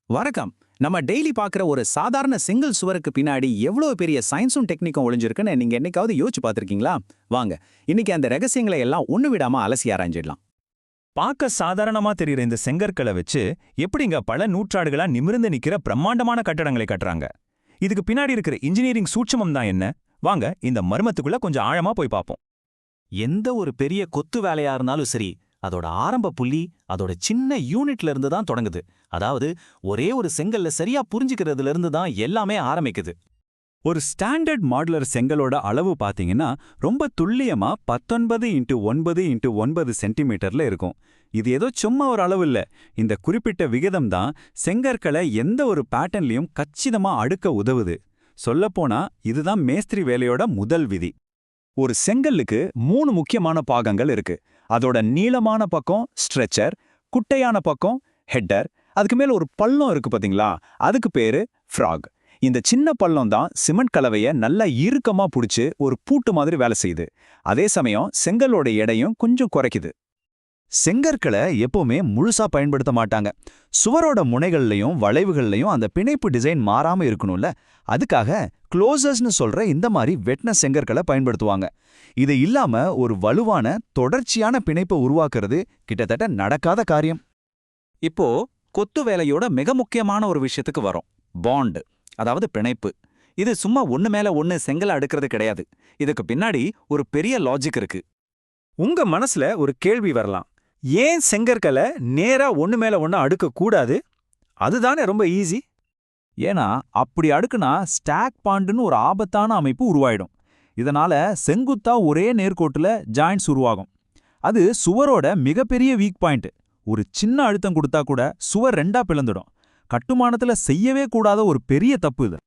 வணக்கம். நம்ம டெய்லி பார்க்குற ஒரு சாதாரண சிங்கிள் சுவருக்கு பின்னாடி எவ்வளோ பெரிய சயின்ஸும் டெக்னிக்கும் ஒளிஞ்சிருக்குன்னு நீங்க என்னைக்காவது யோசிச்சு பார்த்திருக்கீங்களா? வாங்க, இன்னைக்கு அந்த ரகசியங்களை எல்லாம் ஒண்ணு விடாம அலசி ஆராய்ஞ்சிடலாம். பார்க்க சாதாரணமா தெரியுற இந்த செங்கற்களை வச்சு எப்படிங்க பல நூற்றாண்டுகளா நிமிர்ந்து நிக்கிற பிரம்மாண்டமான கட்டடங்களை கட்டுறாங்க? இதுக்கு பின்னாடி இருக்கிற இன்ஜினியரிங் சூட்சமம் தான் என்ன? வாங்க இந்த மர்மத்துக்குள்ள கொஞ்சம் ஆழமா போய் பார்ப்போம். எந்த ஒரு பெரிய கொத்து வேலையா இருந்தாலும் சரி, அதோட ஆரம்ப புள்ளி அதோட சின்ன யூனிட்ல இருந்து தான் தொடங்குது. அதாவது ஒரே ஒரு செங்கல்ல சரியா புரிஞ்சுக்கிறதுல இருந்து தான் எல்லாமே ஆரம்பிக்குது. ஒரு ஸ்டாண்டர்ட் மாடுலர் செங்கலோட அளவு பாத்தீங்கன்னா ரொம்ப துல்லியமா 19x9x9 சென்டிமீட்டர்ல இருக்கும். இது ஏதோ சும்மா ஒரு அளவு இல்ல. இந்த குறிப்பிட்ட விகிதம் தான் செங்கற்களை எந்த ஒரு பேட்டர்ன்லயும் கச்சிதமா அடுக்க உதவுது. சொல்லப்போனா இதுதான் மேஸ்திரி வேலையோட முதல் விதி. ஒரு செங்கல்லுக்கு 3 முக்கியமான பாகங்கள் இருக்கு. அதோட நீளமான பக்கம் ஸ்ட்ரெச்சர், குட்டையான பக்கம் ஹெட்டர், அதுக்கு மேல ஒரு பள்ளம் இருக்கு பாத்தீங்களா, அதுக்கு பேரு ஃப்ராக். இந்த சின்ன பள்ளம் தான் சிமெண்ட் கலவைய நல்லா இறுக்கமா புடிச்சு ஒரு பூட்டு மாதிரி வேலை செய்யுது. அதே சமயம் செங்கலோட எடையும் கொஞ்சம் குறைக்குது. செங்கற்களை எப்பவுமே முழுசா பயன்படுத்த மாட்டாங்க. சுவரோட முனைகள்லையும் வளைவுகள்லையும் அந்த பிணைப்பு டிசைன் மாறாம இருக்கணும்ல, அதுக்காக க்ளோசர்ஸ்னு சொல்ற இந்த மாதிரி வெட்ன செங்கற்களை பயன்படுத்துவாங்க. இது இல்லாம ஒரு வலுவான தொடர்ச்சியான பிணைப்பை உருவாக்குறது கிட்டத்தட்ட நடக்காத காரியம். இப்போ கொத்து வேலையோட மிக முக்கியமான ஒரு விஷயத்துக்கு வரோம். பாண்ட், அதாவது பிணைப்பு. இது சும்மா ஒண்ணு மேல ஒண்ணு செங்கலை அடுக்கிறது கிடையாது. இதுக்கு பின்னாடி ஒரு பெரிய லாஜிக் இருக்கு. உங்க மனசுல ஒரு கேள்வி வரலாம். ஏன் செங்கற்களை நேரா ஒண்ணு மேல ஒண்ணு அடுக்க கூடாது? அதுதானே ரொம்ப ஈஸி. ஏன்னா அப்படி அடுக்குனா ஸ்டாக் பாண்டுன்னு ஒரு ஆபத்தான அமைப்பு உருவாயிடும். இதனால செங்குத்தா ஒரே நேர்கோட்டுல ஜாயிண்ட்ஸ் உருவாகும். அது சுவரோட மிகப்பெரிய வீக் பாயிண்ட். ஒரு சின்ன அழுத்தம் கொடுத்தா கூட சுவர் ரெண்டா பிளந்துடும். கட்டுமானத்துல செய்யவே கூடாத ஒரு பெரிய தப்பு இது.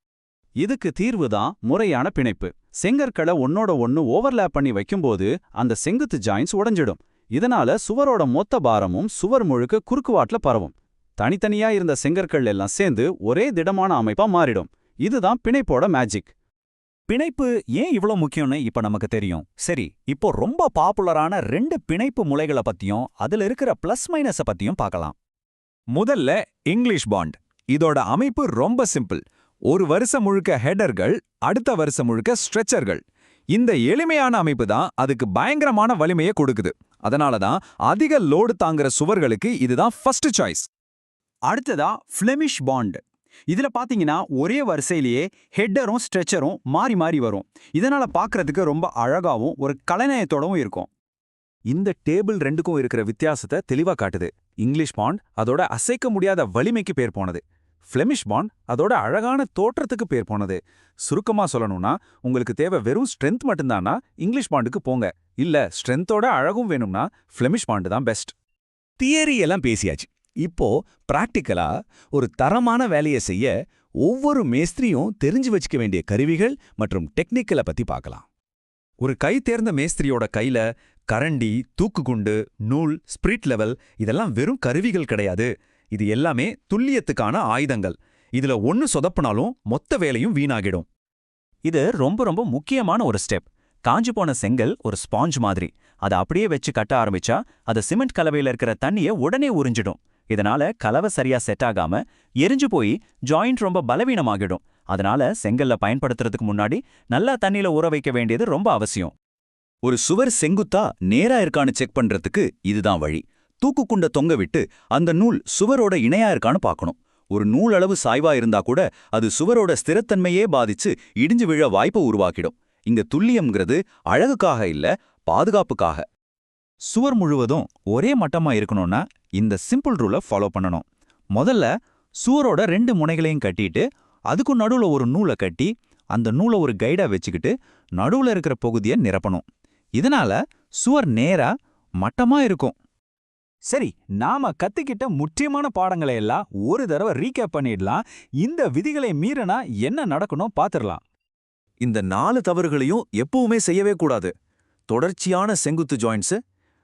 இதுக்கு தீர்வு தான் முறையான பிணைப்பு. செங்கற்களை ஒன்னோட ஒன்னு ஓவர்லேப் பண்ணி வைக்கும்போது அந்த செங்குத்து ஜாயின்ஸ் உடைஞ்சிடும். இதனால சுவரோட மொத்த பாரமும் சுவர் முழுக்க குறுக்குவாட்ல பரவும். தனித்தனியா இருந்த செங்கற்கள் எல்லாம் சேர்ந்து ஒரே திடமான அமைப்பா மாறிடும். இதுதான் பிணைப்போட மேஜிக். பிணைப்பு ஏன் இவ்வளோ முக்கியம்னு இப்ப நமக்கு தெரியும். சரி, இப்போ ரொம்ப பாப்புலரான 2 பிணைப்பு முளைகளை பத்தியும் அதுல இருக்கிற பிளஸ் மைனஸை பத்தியும் பார்க்கலாம். முதல்ல இங்கிலீஷ் பாண்ட். இதோட அமைப்பு ரொம்ப சிம்பிள். ஒரு வருஷம் முழுக்க ஹெடர்கள், அடுத்த வருஷம் முழுக்க ஸ்ட்ரெச்சர்கள். இந்த எளிமையான அமைப்பு தான் அதுக்கு பயங்கரமான வலிமையை கொடுக்குது. அதனால தான் அதிக லோடு தாங்குற சுவர்களுக்கு இதுதான் ஃபர்ஸ்ட் சாய்ஸ். அடுத்ததா ஃப்ளெமிஷ் பாண்ட். இதுல பாத்தீங்கன்னா ஒரே வரிசையிலேயே ஹெட்டரும் ஸ்ட்ரெச்சரும் மாறி மாறி வரும். இதனால பார்க்கறதுக்கு ரொம்ப அழகாவும் ஒரு கலைநயத்தோடவும் இருக்கும். இந்த டேபிள் 2க்கும் இருக்கிற வித்தியாசத்தை தெளிவா காட்டுது. இங்கிலீஷ் பாண்ட் அதோட அசைக்க முடியாத வலிமைக்கு பேர் போனது. ஃப்ளெமிஷ் பாண்ட் அதோட அழகான தோற்றத்துக்கு பேர் போனது. சுருக்கமா சொல்லணும்னா, உங்களுக்கு தேவை வெறும் ஸ்ட்ரென்த் மட்டும்தானா இங்கிலீஷ் பாண்டுக்கு போங்க. இல்ல ஸ்ட்ரென்த்தோட அழகும் வேணும்னா ஃப்ளெமிஷ் பாண்டு தான் பெஸ்ட். தியரி எல்லாம் பேசியாச்சு. இப்போ பிராக்டிக்கலா ஒரு தரமான வேலையை செய்ய ஒவ்வொரு மேஸ்திரியும் தெரிஞ்சு வச்சுக்க வேண்டிய கருவிகள் மற்றும் டெக்னிக்கலை பத்தி பார்க்கலாம். ஒரு கை தேர்ந்த மேஸ்திரியோட கையில கரண்டி, தூக்குகுண்டு, நூல், ஸ்பிரிட் லெவல் இதெல்லாம் வெறும் கருவிகள் கிடையாது. இது எல்லாமே துல்லியத்துக்கான ஆயுதங்கள். இதுல ஒன்னு சொதப்புனாலும் மொத்த வேலையும் வீணாகிடும். இது ரொம்ப ரொம்ப முக்கியமான ஒரு ஸ்டெப். காஞ்சு போன செங்கல் ஒரு ஸ்பாஞ்ச் மாதிரி. அதை அப்படியே வச்சு கட்ட ஆரம்பிச்சா அது சிமெண்ட் கலவையில இருக்கிற தண்ணியை உடனே உறிஞ்சிடும். இதனால கலவை சரியா செட் ஆகாம எரிஞ்சு போய் ஜாயிண்ட் ரொம்ப பலவீனமாகிடும். அதனால செங்கல்ல பயன்படுத்துறதுக்கு முன்னாடி நல்லா தண்ணியில ஊற வைக்க வேண்டியது ரொம்ப அவசியம். ஒரு சுவர் செங்குத்தா நேரா இருக்கான்னு செக் பண்றதுக்கு இதுதான் வழி. தூக்குக்குண்ட தொங்க விட்டு அந்த நூல் சுவரோட இணையா இருக்கான்னு பார்க்கணும். ஒரு நூல் அளவு சாய்வா இருந்தா கூட அது சுவரோட ஸ்திரத்தன்மையே பாதிச்சு இடிஞ்சு விழ வாய்ப்பை உருவாக்கிடும். இங்க துல்லியம்ங்கிறது அழகுக்காக இல்ல, பாதுகாப்புக்காக. சுவர் முழுவதும் ஒரே மட்டமா இருக்கணும்னா இந்த சிம்பிள் ரூலை ஃபாலோ பண்ணணும். முதல்ல சுவரோட 2 முனைகளையும் கட்டிட்டு அதுக்கு நடுவுல ஒரு நூலை கட்டி அந்த நூலை ஒரு கைடா வச்சுக்கிட்டு நடுவுல இருக்கிற பகுதியை நிரப்பணும். இதனால சுவர் நேரா மட்டமா இருக்கும். சரி, நாம கத்துக்கிட்ட முக்கியமான பாடங்களை எல்லாம் ஒரு தடவை ரீகேப் பண்ணிடலாம். இந்த விதிகளை மீறினா என்ன நடக்கணும் பாத்துடலாம். இந்த 4 தவறுகளையும் எப்பவுமே செய்யவே கூடாது. தொடர்ச்சியான செங்குத்து ஜாயின்ட்ஸ்,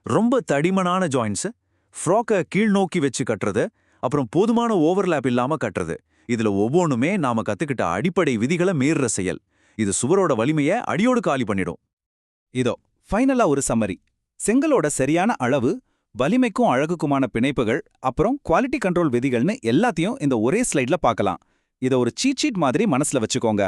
ரொம்ப தடிமனான ஜாயின்ட்ஸ், ஃப்ராக்கை கீழ் நோக்கி வச்சு கட்டுறது, அப்புறம் போதுமான ஓவர்லேப் இல்லாம கட்டுறது. இதுல ஒவ்வொன்றுமே நாம கத்துக்கிட்ட அடிப்படை விதிகளை மீறுற செயல். இது சுவரோட வலிமையை அடியோடு காலி பண்ணிடும். இதோ ஃபைனலா ஒரு சம்மரி. செங்கலோட சரியான அளவு, வலிமைக்கும் அழகுக்குமான பிணைப்புகள், அப்புறம் குவாலிட்டி கண்ட்ரோல் விதிகள்னு எல்லாத்தையும் இந்த ஒரே ஸ்லைட்ல பார்க்கலாம். இத ஒரு சீட் ஷீட் மாதிரி மனசுல வச்சுக்கோங்க.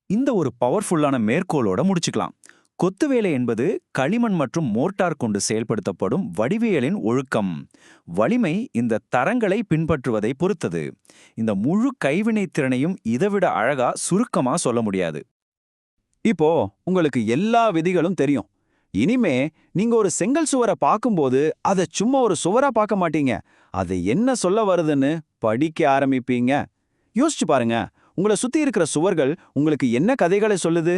இந்த ஒரு பவர்ஃபுல்லான மேற்கோளோட முடிச்சுக்கலாம். கொத்து வேலை என்பது களிமண் மற்றும் மோர்ட்டார் கொண்டு செயல்படுத்தப்படும் வடிவியலின் ஒழுக்கம். வலிமை இந்த தரங்களை பின்பற்றுவதை பொறுத்தது. இந்த முழு கைவினைத் திறனையும் இதைவிட அழகா சுருக்கமா சொல்ல முடியாது. இப்போ உங்களுக்கு எல்லா விதிகளும் தெரியும். இனிமே நீங்க ஒரு செங்கல் சுவரை பார்க்கும்போது அதை சும்மா ஒரு சுவரா பார்க்க மாட்டீங்க. அது என்ன சொல்ல வருதுன்னு படிக்க ஆரம்பிப்பீங்க. யோசிச்சு பாருங்க, உங்களை சுத்தி இருக்கிற சுவர்கள் உங்களுக்கு என்ன கதைகளை சொல்லுது?